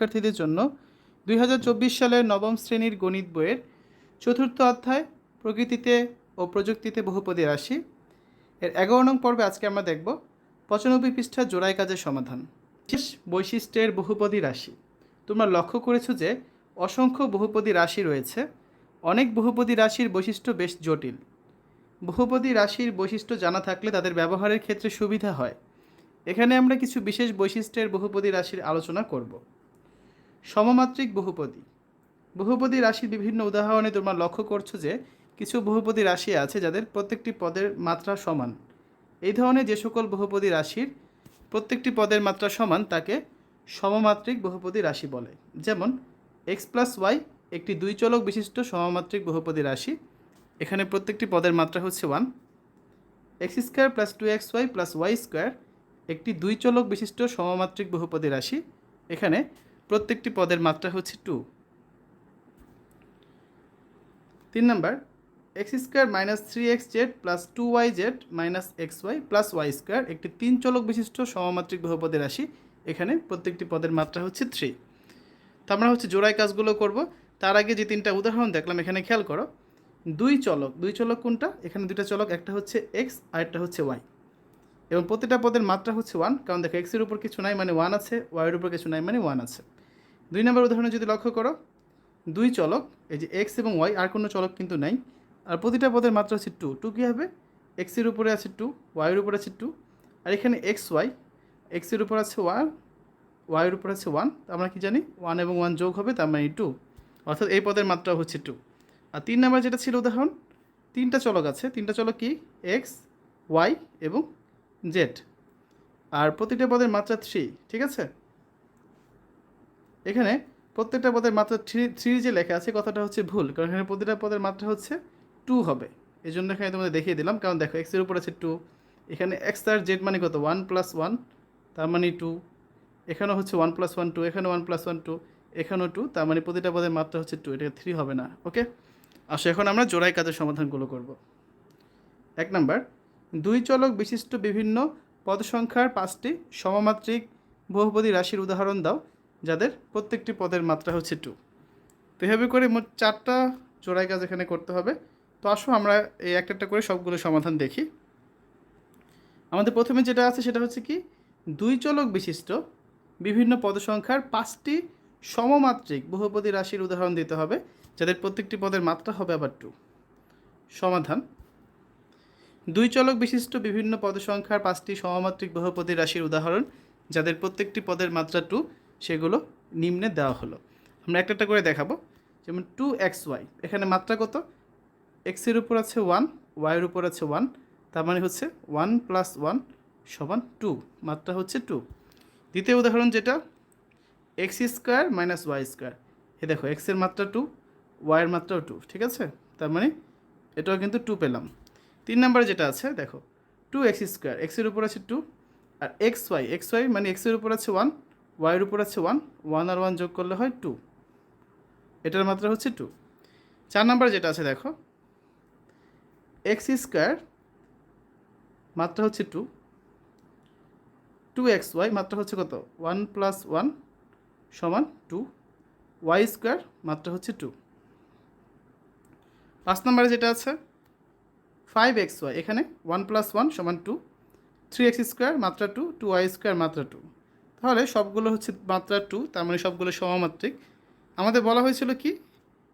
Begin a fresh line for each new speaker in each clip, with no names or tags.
শিক্ষার্থীদের জন্য 2024 সালের নবম শ্রেণীর গণিত বইয়ের চতুর্থ অধ্যায় প্রকৃতিতে ও প্রযুক্তিতে বহুপদী রাশি এর 11 নং পর্বে আজকে আমরা দেখব 95 পৃষ্ঠা জোড়াই কাজের সমাধান। বিশেষ বৈশিষ্ট্যের বহুপদী রাশি। তোমরা লক্ষ্য করেছো যে অসংখ্য বহুপদী রাশি রয়েছে। অনেক বহুপদী রাশির বৈশিষ্ট্য বেশ জটিল। বহুপদী রাশির বৈশিষ্ট্য জানা থাকলে তাদের ব্যবহারের ক্ষেত্রে সুবিধা হয়। এখানে আমরা কিছু বিশেষ বৈশিষ্ট্যের বহুপদী রাশির আলোচনা করব। সমমাত্রিক বহুপদী। বহুপদী রাশির বিভিন্ন উদাহরণে তোমরা লক্ষ্য করছো যে কিছু বহুপদী রাশি আছে যাদের প্রত্যেকটি পদের মাত্রা সমান। এই ধরনের যে সকল বহুপদী রাশির প্রত্যেকটি পদের মাত্রা সমান তাকে সমমাত্রিক বহুপদী রাশি বলে। যেমন x+y একটি দুই চলক বিশিষ্ট সমমাত্রিক বহুপদী রাশি। এখানে প্রত্যেকটি পদের মাত্রা হচ্ছে 1। x² + 2xy + y² একটি দুই চলক বিশিষ্ট সমমাত্রিক বহুপদী রাশি। এখানে প্রত্যেকটি পদের মাত্রা হচ্ছে 2। 3 নম্বর x² - 3xz + 2yz - xy + y² একটি তিন চলক বিশিষ্ট সমমাত্রিক বহুপদী রাশি। এখানে প্রত্যেকটি পদের মাত্রা হচ্ছে 3। তো আমরা জোড়াই কাজগুলো করব। তার আগে যে তিনটা উদাহরণ দেখলাম এখানে খেয়াল করো। দুই চলক কোনটা? এখানে দুইটা চলক, একটা হচ্ছে x আর একটা হচ্ছে y, এবং প্রতিটা পদের মাত্রা হচ্ছে 1, কারণ দেখো x এর উপর কিছু নাই মানে 1 আছে, y এর উপর কিছু নাই মানে 1 আছে। 2 নম্বর উদাহরণে যদি লক্ষ্য করো, দুই চলক, এই যে x এবং y, আর কোনো চলক কিন্তু নাই, আর প্রতিটা পদের মাত্রা হচ্ছে 2। 2 কী হবে? x এর উপরে আছে 2, y এর উপরে আছে 2, আর এখানে xy, x এর উপর আছে 1, y এর উপর আছে 1, আমরা কি জানি 1 এবং 1 যোগ হবে তার মানে 2, অর্থাৎ এই পদের মাত্রা হচ্ছে 2। আর 3 নম্বর যেটা ছিল উদাহরণ, তিনটা চলক আছে, তিনটা চলক কি? x, y এবং z, আর প্রতিটা পদের মাত্রা 3, ঠিক আছে? এখানে প্রত্যেকটা পদের মাত্রা 3 যে লেখা আছে কথাটা হচ্ছে ভুল, কারণ এখানে প্রতিটা পদের মাত্রা হচ্ছে 2 হবে। এই জন্য এখানে তোমাদের দেখিয়ে দিলাম, কারণ দেখো x এর উপর আছে 2, এখানে x আর z মানে কত? 1 + 1 তার মানে 2, এখানেও হচ্ছে 1 + 1 2, এখানে 1 + 1 2, এখানেও 2, তার মানে প্রতিটা পদের মাত্রা হচ্ছে 2, এটা 3 হবে না। ওকে, আসো এখন আমরা জোড়াই কাজের সমাধানগুলো করব। 1 নাম্বার, দুই চলক বিশিষ্ট বিভিন্ন পদ সংখ্যার 5টি সমমাত্রিক বহুপদী রাশির উদাহরণ দাও যাদের প্রত্যেকটি পদের মাত্রা হচ্ছে 2। তো এভাবে করে মোট 4টা জোড়াই কাজ এখানে করতে হবে। তো আসো আমরা এই একটা একটা করে সবগুলো সমাধান দেখি। আমাদের প্রথমে যেটা আছে সেটা হচ্ছে কি, দুই চলক বিশিষ্ট বিভিন্ন পদ সংখ্যার 5টি সমমাত্রিক বহুপদী রাশির উদাহরণ দিতে হবে যাদের প্রত্যেকটি পদের মাত্রা হবে আবার 2। সমাধান: দুই চলক বিশিষ্ট বিভিন্ন পদ সংখ্যার 5টি সমমাত্রিক বহুপদী রাশির উদাহরণ যাদের প্রত্যেকটি পদের মাত্রা 2 সেগুলো নিম্নে দেওয়া হলো। আমরা একটা একটা করে দেখাবো। যেমন 2xy, এখানে মাত্রা কত? x এর উপর আছে 1, y এর উপর আছে 1, তার মানে হচ্ছে 1 + 1 = 2, মাত্রা হচ্ছে 2। দ্বিতীয় উদাহরণ যেটা x² - y², এ দেখো x এর মাত্রা 2, y এর মাত্রাও 2, ঠিক আছে? তার মানে এটাও কিন্তু 2 পেলাম। 3 নম্বরে যেটা আছে দেখো 2x², x এর উপর আছে 2, আর xy মানে x এর উপর আছে 1, y এর উপর আছে 1, 1 আর 1 যোগ করলে হয় 2, এটার মাত্রা হচ্ছে 2। 4 নম্বরে যেটা আছে দেখো x² মাত্রা হচ্ছে 2, 2xy মাত্রা হচ্ছে কত? 1 + 1 = 2, y² মাত্রা হচ্ছে 2। 5 নম্বরে যেটা আছে 5xy, এখানে 1 + 1 = 2, 3x² মাত্রা 2, 2y² মাত্রা 2, তাহলে সবগুলো হচ্ছে মাত্রা 2, তার মানে সবগুলো সমমাত্রিক। আমাদের বলা হয়েছিল কি,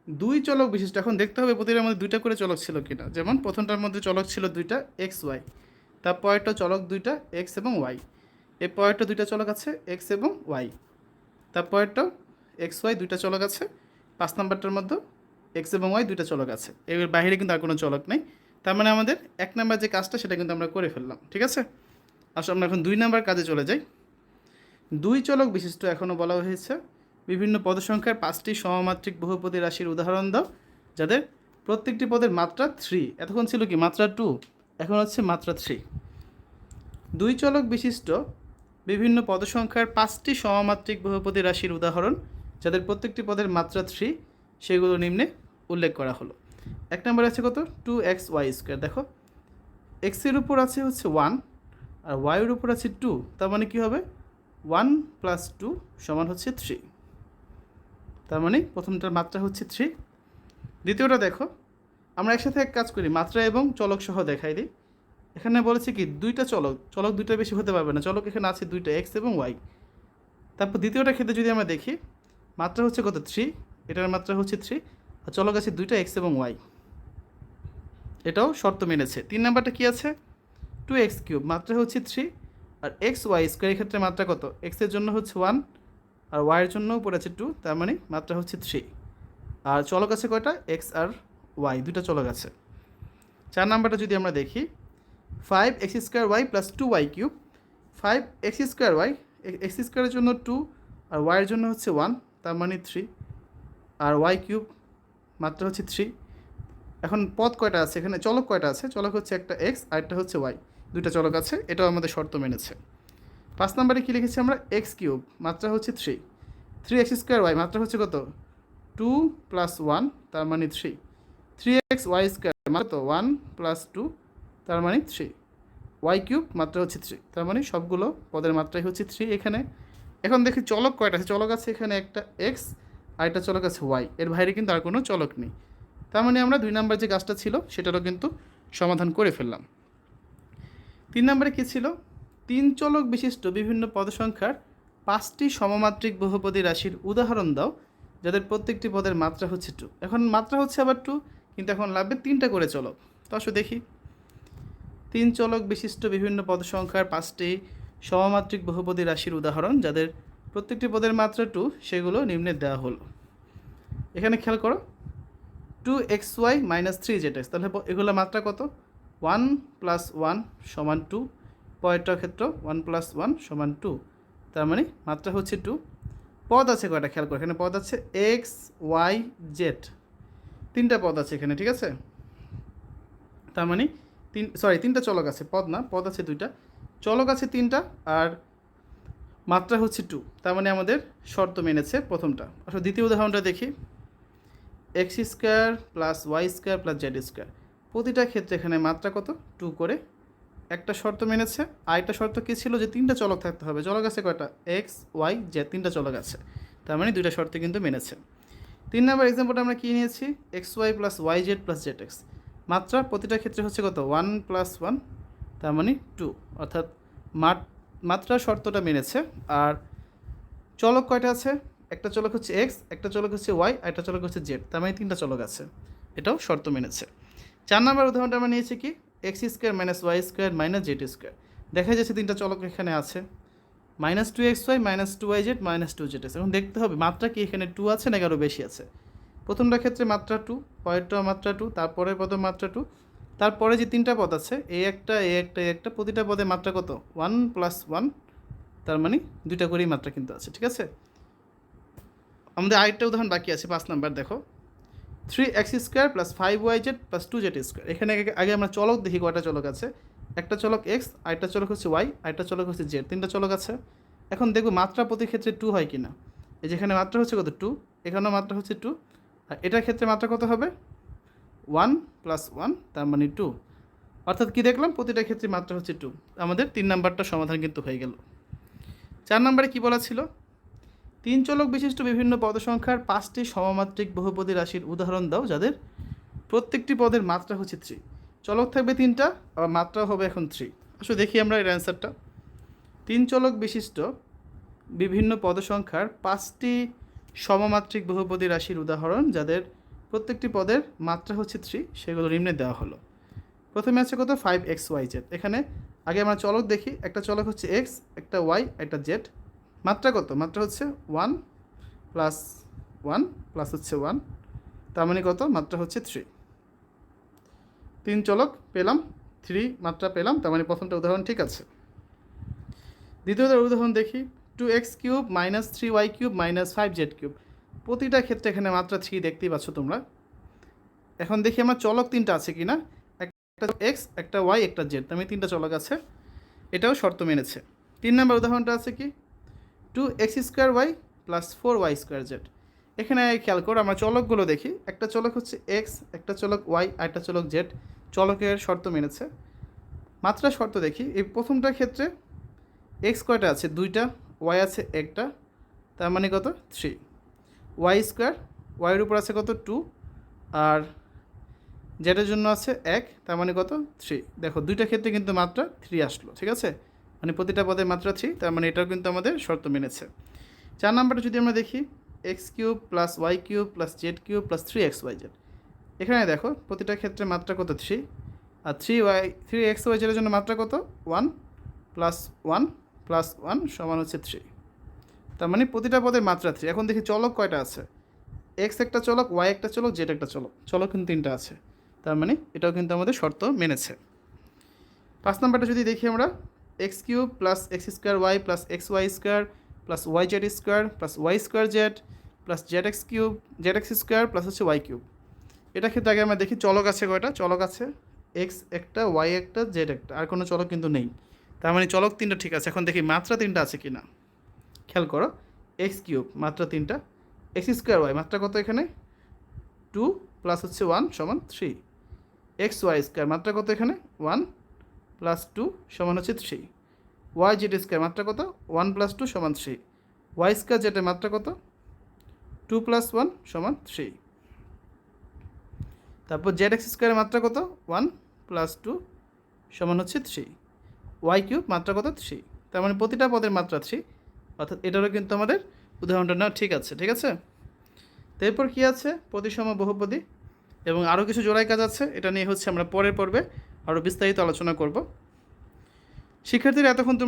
দুই চলক বিশিষ্ট। এখন দেখতে হবে প্রতিটার মধ্যে দুইটা করে চলক ছিল কিনা। যেমন প্রথমটার মধ্যে চলক ছিল দুইটা xy, তারপরেরটা চলক দুইটা x এবং y, এরপরেরটা দুইটা চলক আছে x এবং y, তারপরেরটা xy দুইটা চলক আছে, 5 নাম্বারটার মধ্যে x এবং y দুইটা চলক আছে, এর বাইরে কিন্তু আর কোনো চলক নেই। তার মানে আমাদের 1 নাম্বার যে কাজটা সেটা কিন্তু আমরা করে ফেললাম, ঠিক আছে? আসলে আমরা এখন 2 নাম্বার কাজে চলে যাই। দুই চলক বিশিষ্ট এখনও বলা হয়েছে বিভিন্ন পদ সংখ্যার 5টি সমমাত্রিক বহুপদী রাশির উদাহরণ দাও যাদের প্রত্যেকটি পদের মাত্রা 3। এতক্ষণ ছিল কি মাত্রা 2, এখন হচ্ছে মাত্রা 3। দুই চলক বিশিষ্ট বিভিন্ন পদ সংখ্যার 5টি সমমাত্রিক বহুপদী রাশির উদাহরণ যাদের প্রত্যেকটি পদের মাত্রা 3 সেগুলো নিম্নে উল্লেখ করা হলো। 1 নম্বরে আছে কত? 2xy², দেখো x এর উপর আছে হচ্ছে 1 আর y এর উপর আছে 2, তার মানে কী হবে? 1 + 2 = হচ্ছে 3। তার মানে প্রথমটার মাত্রা হচ্ছে 3। দ্বিতীয়টা দেখো, আমরা একসাথে এক কাজ করি, মাত্রা এবং চলক সহ দেখাই দিই। এখানে বলেছে কি দুইটা চলক, চলক দুইটা বেশি হতে পারবে না, চলক এখানে আছে দুইটা, এক্স এবং ওয়াই। তারপর দ্বিতীয়টা ক্ষেত্রে যদি আমরা দেখি, মাত্রা হচ্ছে কত 3, এটার মাত্রা হচ্ছে 3, আর চলক আছে দুইটা, এক্স এবং ওয়াই। এটাও শর্ত মেনেছে। 3 নাম্বারটা কি আছে, 2x³ মাত্রা হচ্ছে 3, আর এক্স ওয়াই স্কোয়ার ক্ষেত্রে মাত্রা কত, এক্সের জন্য হচ্ছে 1 আর ওয়াইয়ের জন্য পড়েছে 2, তার মানে মাত্রা হচ্ছে 3। আর চলক আছে কয়টা, এক্স আর ওয়াই, দুইটা চলক আছে। 4 নাম্বারটা যদি আমরা দেখি, 5x² plus 2y³, 5x²y, x স্কোয়ারের জন্য 2 আর ওয়াইয়ের জন্য হচ্ছে 1, তার মানে 3, আর y³ মাত্রা হচ্ছে 3। এখন পদ কয়টা আছে এখানে, চলক কয়টা আছে, চলক হচ্ছে একটা এক্স আর একটা হচ্ছে ওয়াই, দুইটা চলক আছে, এটাও আমাদের শর্ত মেনেছে। 5 নাম্বারে কী লিখেছি আমরা, x³ মাত্রা হচ্ছে 3, 3x²y মাত্রা হচ্ছে কত 2 প্লাস 1, তার মানে 3, 3xy² মাত্রা তো 1 প্লাস 2, তার মানে 3, y³ মাত্রা হচ্ছে 3, তার মানে সবগুলো পদের মাত্রাই হচ্ছে 3 এখানে। এখন দেখি চলক কয়টা আছে, চলক আছে এখানে একটা এক্স আর একটা চলক আছে ওয়াই, এর বাইরে কিন্তু আর কোনো চলক নেই। তার মানে আমরা 2 নাম্বার যে কাজটা ছিল সেটারও কিন্তু সমাধান করে ফেললাম। 3 নাম্বারে কী ছিল, 3 চলক বিশিষ্ট বিভিন্ন পদসংখ্যার 5টি সমমাত্রিক বহুপদী রাশির উদাহরণ দাও যাদের প্রত্যেকটি পদের মাত্রা হচ্ছে 2। এখন মাত্রা হচ্ছে আবার 2, কিন্তু এখন লাগবে 3টা করে চলক। তো আসো দেখি, 3 চলক বিশিষ্ট বিভিন্ন পদসংখ্যার 5টি সমমাত্রিক বহুপদী রাশির উদাহরণ যাদের প্রত্যেকটি পদের মাত্রা 2, সেগুলো নিম্নে দেওয়া হলো। এখানে খেয়াল করো, 2xy - 3zx, তাহলে এগুলো মাত্রা কত, 1 + 1 = 2, পরেরটার ক্ষেত্র 1 + 1 = 2, তার মানে মাত্রা হচ্ছে 2। পদ আছে কয়টা খেয়াল করো, এখানে পদ আছে এক্স ওয়াই জেড, 3টা পদ আছে এখানে, ঠিক আছে। তার মানে 3টা চলক আছে, পদ না, পদ আছে 2টা, চলক আছে 3টা, আর মাত্রা হচ্ছে 2, তার মানে আমাদের শর্ত মেনেছে প্রথমটা। আসলে দ্বিতীয় উদাহরণটা দেখি, x² plus y² plus z², প্রতিটা ক্ষেত্রে এখানে মাত্রা কত 2 করে, একটা শর্ত মেনেছে। আর একটা শর্ত কী ছিল, যে 3টা চলক থাকতে হবে, চলক আছে কয়টা, এক্স ওয়াই জেড, 3টা চলক আছে, তার মানে 2টা শর্ত কিন্তু মেনেছে। 3 নম্বর এক্সাম্পলটা আমরা কী নিয়েছি, xy plus yz plus zx, মাত্রা প্রতিটা ক্ষেত্রে হচ্ছে কত 1 + 1, তার মানে 2, অর্থাৎ মাত্রা শর্তটা মেনেছে। আর চলক কয়টা আছে, একটা চলক হচ্ছে এক্স, একটা চলক হচ্ছে ওয়াই, আর একটা চলক হচ্ছে জেড, তার মানে 3টা চলক আছে, এটাও শর্ত মেনেছে। 4 নম্বর উদাহরণটা আমরা নিয়েছি কি, x² - y² - z², দেখা যাচ্ছে 3টা চলক এখানে আছে, -2xy -2yz -2zx। এখন দেখতে হবে মাত্রা কি এখানে 2 আছে নাকি আরও বেশি আছে। প্রথমটার ক্ষেত্রে মাত্রা 2, পরেরটাও মাত্রা 2, তারপরের পদের মাত্রা 2, তারপরে যে 3টা পদ আছে এই একটা, প্রতিটা পদের মাত্রা কত 1 + 1, তার মানে 2টা করেই মাত্রা কিন্তু আছে, ঠিক আছে। আমাদের আরেকটা উদাহরণ বাকি আছে, 5 নাম্বার দেখো, 3x² plus 5yz plus 2z²। এখানে আগে আমরা চলক দেখি কয়টা চলক আছে, একটা চলক এক্স, আরেকটা চলক হচ্ছে ওয়াই, আরেকটা চলক হচ্ছে জেড, 3টা চলক আছে। এখন দেখব মাত্রা প্রতি ক্ষেত্রে 2 হয় কি না। এই যেখানে মাত্রা হচ্ছে কত 2, এখানেও মাত্রা হচ্ছে 2, আর এটার ক্ষেত্রে মাত্রা কত হবে 1 + 1, তার মানে 2, অর্থাৎ কি দেখলাম, প্রতিটা ক্ষেত্রে মাত্রা হচ্ছে 2। আমাদের 3 নাম্বারটা সমাধান কিন্তু হয়ে গেল। 4 নম্বরে কী বলা ছিল, 3 চলক বিশিষ্ট বিভিন্ন পদসংখ্যার 5টি সমমাত্রিক বহুপদী রাশির উদাহরণ দাও যাদের প্রত্যেকটি পদের মাত্রা হচ্ছে 3। চলক থাকবে 3টা, আবার মাত্রা হবে এখন 3। আসলে দেখি আমরা এর অ্যান্সারটা, 3 চলক বিশিষ্ট বিভিন্ন পদসংখ্যার 5টি সমমাত্রিক বহুপদী রাশির উদাহরণ যাদের প্রত্যেকটি পদের মাত্রা হচ্ছে 3, সেগুলো নিম্নে দেওয়া হলো। প্রথমে আছে কত 5xyz, এখানে আগে আমরা চলক দেখি, একটা চলক হচ্ছে এক্স, একটা ওয়াই, একটা জেড, মাত্রা কত, মাত্রা হচ্ছে 1 + 1 প্লাস হচ্ছে 1, তার মানে কত, মাত্রা হচ্ছে 3। 3 চলক পেলাম, 3 মাত্রা পেলাম, তার মানে প্রথমটা উদাহরণ ঠিক আছে। দ্বিতীয়টা উদাহরণ দেখি, 2x³ - 3y³ - 5z³, প্রতিটা ক্ষেত্রে এখানে মাত্রা 3 দেখতেই পাচ্ছ তোমরা। এখন দেখি আমার চলক 3টা আছে কি না, একটা এক্স, একটা ওয়াই, একটা জেড, তার মানে 3টা চলক আছে, এটাও শর্ত মেনেছে। 3 নম্বর উদাহরণটা আছে কি, 2x² প্লাস 4y² z। এখানে খেয়াল করো, আমরা চলকগুলো দেখি, একটা চলক হচ্ছে এক্স, একটা চলক ওয়াই, আর একটা চলক জেড, চলকের শর্ত মেনেছে। মাত্রা শর্ত দেখি, এই প্রথমটার ক্ষেত্রে এক্স কয়টা আছে 2টা, ওয়াই আছে একটা, তার মানে কত 3, ওয়াই স্কোয়ার, ওয়াইয়ের উপর আছে কত 2, আর জেডের জন্য আছে 1, তার মানে কত 3। দেখো দুইটা ক্ষেত্রে কিন্তু মাত্রা 3 আসলো, ঠিক আছে, মানে প্রতিটা পদের মাত্রা 3, তার মানে এটাও কিন্তু আমাদের শর্ত মেনেছে। 4 নাম্বারটা যদি আমরা দেখি X cube plus Y cube plus Z cube plus 3xyz, এখানে দেখো প্রতিটা ক্ষেত্রে মাত্রা কত 3, আর 3xyz এর জন্য মাত্রা কত 1 প্লাস 1 প্লাস 1 সমান হচ্ছে 3, তার মানে প্রতিটা পদের মাত্রা 3। এখন দেখি চলক কয়টা আছে, এক্স একটা চলক, ওয়াই একটা চলক, জেড একটা চলক, চলক কিন্তু 3টা আছে, তার মানে এটাও কিন্তু আমাদের শর্ত মেনেছে। 5 নাম্বারটা যদি দেখি আমরা X cube plus X square Y plus X Y square plus Y Z square plus Y square Z plus Z X cube Z X square plus হচ্ছে ওয়াই কিউব। এটা ক্ষেত্রে আগে আমরা দেখি চলক আছে কয়টা, চলক আছে এক্স একটা, ওয়াই একটা, জেড একটা, আর কোনো চলক কিন্তু নেই, তার মানে চলক 3টা ঠিক আছে। এখন দেখি মাত্রা 3টা আছে কি না, খেয়াল করো এক্স কিউব মাত্রা 3টা, এক্স স্কোয়ার ওয়াই মাত্রা কত এখানে 2 প্লাস হচ্ছে 1 সমান 3, এক্স ওয়াই স্কোয়ার মাত্রা কত এখানে 1 প্লাস 2 সমান হচ্ছে 3, ওয়াই জেড স্কোয়ার মাত্রা কত 1 প্লাস 2 সমান 3, ওয়াই স্কোয়ার জেডের মাত্রা কত 2 প্লাস 1 সমান 3, তারপর জেড এক্স স্কোয়ারের মাত্রা কত 1 প্লাস 2 সমান হচ্ছে 3, ওয়াই কিউব মাত্রা কত 3, তার মানে প্রতিটা পদের মাত্রা 3, অর্থাৎ এটারও কিন্তু আমাদের উদাহরণটা না ঠিক আছে, ঠিক আছে। তো এরপর কী আছে প্রতিসম বহুপদী এবং আরও কিছু জোড়াই কাজ আছে, এটা নিয়ে হচ্ছে আমরা পরের পর্বে আরও বিস্তারিত আলোচনা করব। শিক্ষার্থীরা এতক্ষণ তোমরা